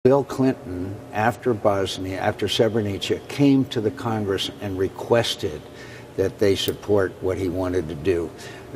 Bill Clinton, after Bosnia, after Srebrenica, came to the Congress and requested that they support what he wanted to do.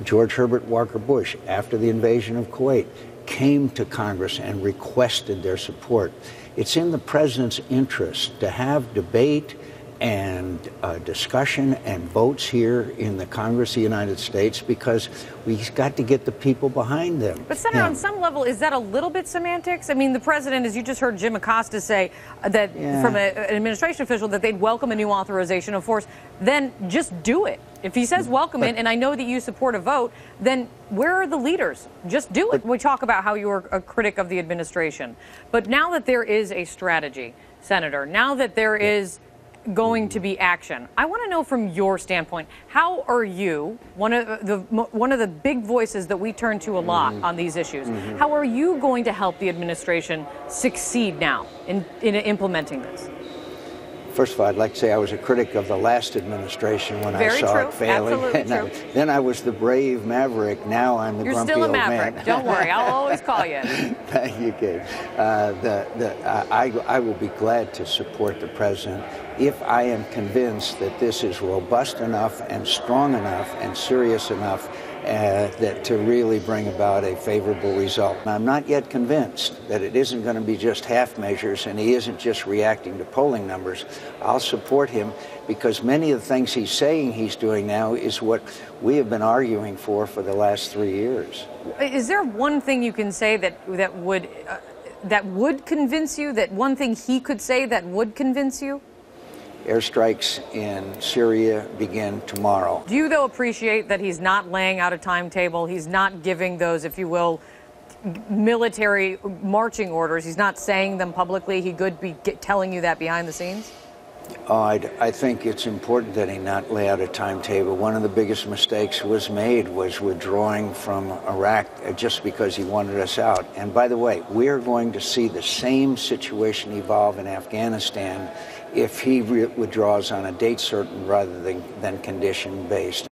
George Herbert Walker Bush, after the invasion of Kuwait, came to Congress and requested their support. It's in the president's interest to have debate and discussion and votes here in the Congress of the United States, because we've got to get the people behind them. But Senator, on some level, is that a little bit semantics? I mean, the president, as you just heard Jim Acosta say, that from an administration official, that they'd welcome a new authorization of force, then just do it. If he says welcome it, and I know that you support a vote, then where are the leaders? Just do it. We talk about how you're a critic of the administration. But now that there is a strategy, Senator, now that there is going to be action, I want to know from your standpoint, how are you, one of the big voices that we turn to a lot on these issues, how are you going to help the administration succeed now in implementing this? First of all, I'd like to say I was a critic of the last administration when I saw it failing. Absolutely true. Then I was the brave maverick. Now I'm the grumpy old man. You're still a maverick. Don't worry. I'll always call you. Thank you, Kate. I will be glad to support the president if I am convinced that this is robust enough and strong enough and serious enough that to really bring about a favorable result. And I'm not yet convinced that it isn't going to be just half measures and he isn't just reacting to polling numbers. I'll support him because many of the things he's saying he's doing now is what we have been arguing for the last 3 years. Is there one thing you can say that would convince you, that one thing he could say that would convince you? Airstrikes in Syria begin tomorrow. Do you, though, appreciate that he's not laying out a timetable? He's not giving those, if you will, military marching orders. He's not saying them publicly. He could be telling you that behind the scenes? I think it's important that he not lay out a timetable. One of the biggest mistakes was withdrawing from Iraq just because he wanted us out. And by the way, we're going to see the same situation evolve in Afghanistan if he withdraws on a date certain rather than condition based.